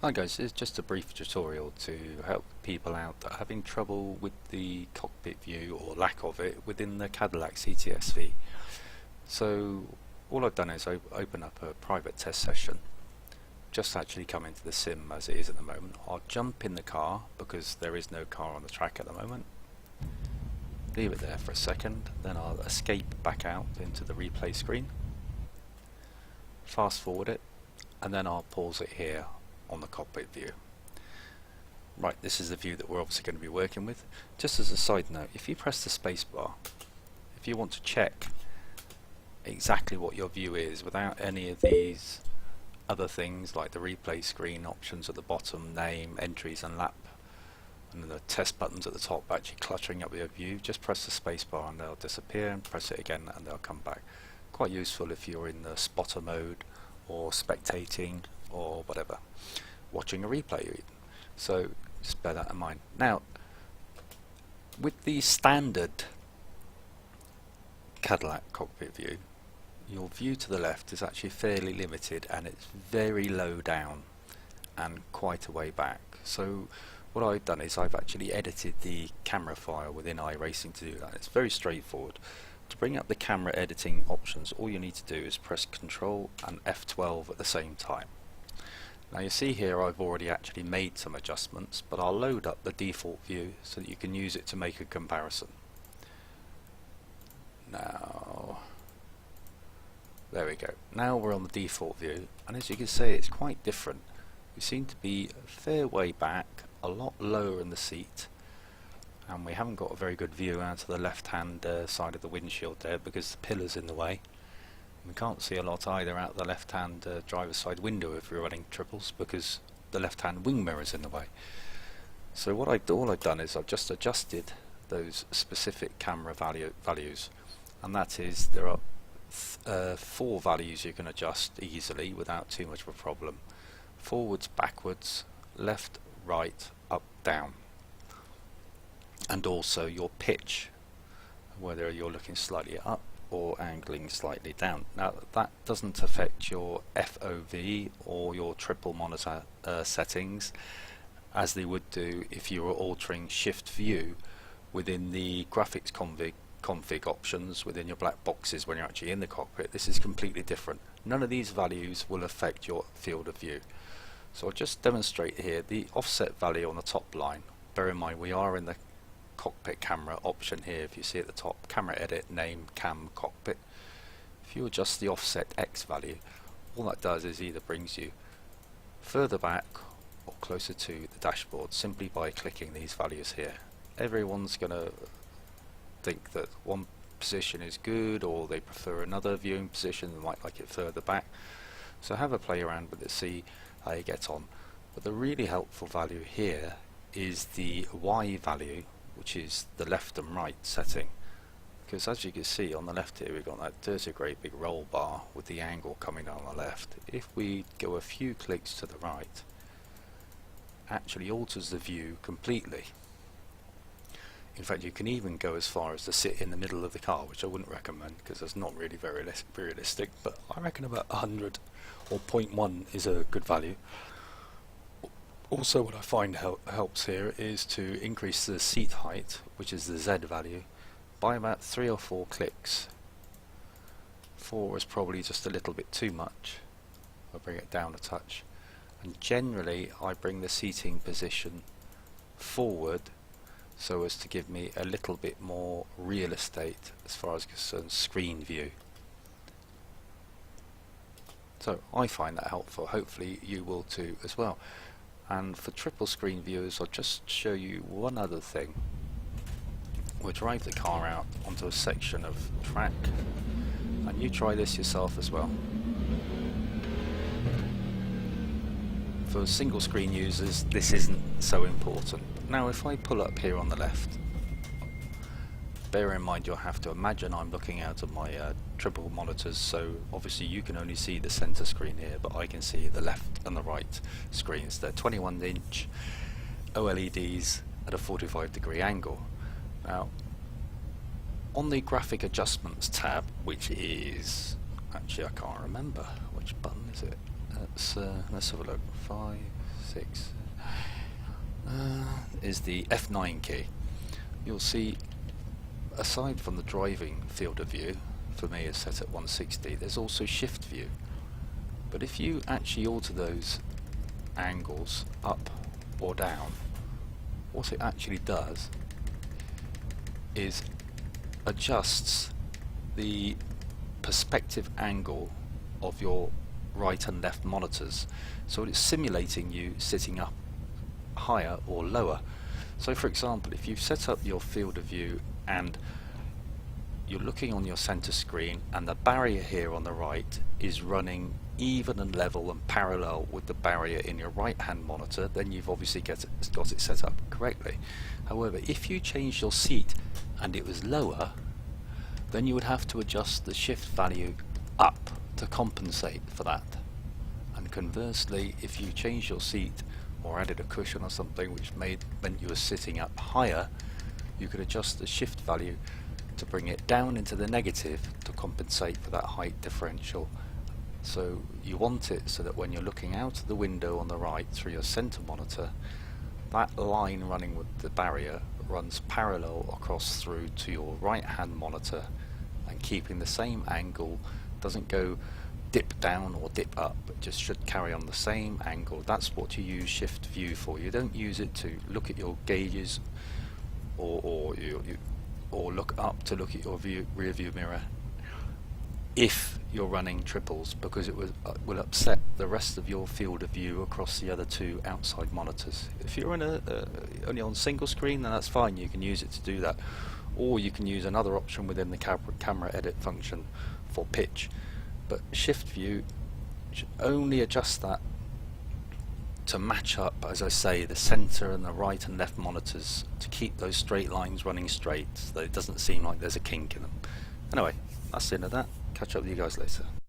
Hi guys, it's just a brief tutorial to help people out that are having trouble with the cockpit view or lack of it within the Cadillac CTS-V. So all I've done is open up a private test session, just actually come into the sim as it is at the moment. I'll jump in the car because there is no car on the track at the moment. Leave it there for a second, then I'll escape back out into the replay screen, fast forward it, and then I'll pause it here on the cockpit view. Right, this is the view that we're obviously going to be working with. Just as a side note, if you press the space bar, if you want to check exactly what your view is without any of these other things like the replay screen options at the bottom, name, entries and lap, and then the test buttons at the top actually cluttering up your view, just press the space bar and they'll disappear, and press it again and they'll come back. Quite useful if you're in the spotter mode or spectating or whatever, watching a replay even. So just bear that in mind. Now with the standard Cadillac cockpit view, your view to the left is actually fairly limited and it's very low down and quite a way back. So what I've done is I've actually edited the camera file within iRacing to do that. It's very straightforward. To bring up the camera editing options, all you need to do is press Ctrl and F12 at the same time. Now you see here I've already actually made some adjustments, but I'll load up the default view so that you can use it to make a comparison. Now, there we go. Now we're on the default view, and as you can see it's quite different. We seem to be a fair way back, a lot lower in the seat, and we haven't got a very good view out to the left hand side of the windshield there because the pillar's in the way. We can't see a lot either out the left hand driver's side window if we're running triples because the left hand wing mirror is in the way. So all I've done is I've just adjusted those specific camera values, and that is there are 4 values you can adjust easily without too much of a problem: forwards, backwards, left, right, up, down, and also your pitch, whether you're looking slightly up or angling slightly down. Now that doesn't affect your FOV or your triple monitor settings as they would do if you were altering shift view within the graphics config options within your black boxes when you're actually in the cockpit. This is completely different. None of these values will affect your field of view. So I'll just demonstrate here the offset value on the top line. Bear in mind we are in the cockpit camera option here. If you see at the top, camera edit, name, cam, cockpit. If you adjust the offset X value, all that does is either brings you further back or closer to the dashboard simply by clicking these values here. Everyone's going to think that one position is good, or they prefer another viewing position, they might like it further back. So have a play around with it, see how you get on. But the really helpful value here is the Y value, which is the left and right setting, because as you can see on the left here we've got that dirty great big roll bar with the angle coming on the left. If we go a few clicks to the right, actually alters the view completely. In fact, you can even go as far as to sit in the middle of the car, which I wouldn't recommend because that's not really very realistic, but I reckon about 100 or 0.1 is a good value. Also what I find helps here is to increase the seat height, which is the Z value, by about 3 or 4 clicks. 4 is probably just a little bit too much. I'll bring it down a touch, and generally I bring the seating position forward so as to give me a little bit more real estate as far as concerns screen view. So I find that helpful, hopefully you will too as well. And for triple screen viewers, I'll just show you one other thing. We'll drive the car out onto a section of track, and you try this yourself as well. For single screen users this isn't so important. Now if I pull up here on the left, bear in mind you'll have to imagine I'm looking out of my triple monitors, so obviously you can only see the center screen here, but I can see the left and the right screens. They're 21-inch OLEDs at a 45-degree angle. Now on the graphic adjustments tab, which is, actually I can't remember which button is it. Let's have a look. 5, 6 is the F9 key. You'll see, aside from the driving field of view, for me is set at 160, there's also shift view. But if you actually alter those angles up or down, what it actually does is adjusts the perspective angle of your right and left monitors, so it's simulating you sitting up higher or lower. So for example, if you've set up your field of view and you're looking on your center screen and the barrier here on the right is running even and level and parallel with the barrier in your right hand monitor, then you've obviously got it set up correctly. However, if you changed your seat and it was lower, then you would have to adjust the shift value up to compensate for that. And conversely, if you changed your seat or added a cushion or something which meant you were sitting up higher, you could adjust the shift value to bring it down into the negative to compensate for that height differential. So you want it so that when you're looking out of the window on the right through your center monitor, that line running with the barrier runs parallel across through to your right hand monitor, and keeping the same angle, doesn't go dip down or dip up, it just should carry on the same angle. That's what you use shift view for. You don't use it to look at your gauges or look up to look at your rear view mirror if you're running triples, because it will upset the rest of your field of view across the other two outside monitors. If you're only on single screen, then that's fine, you can use it to do that, or you can use another option within the camera edit function for pitch. But shift view should only adjust that to match up, as I say, the center and the right and left monitors, to keep those straight lines running straight so that it doesn't seem like there's a kink in them. Anyway, that's the end of that. Catch up with you guys later.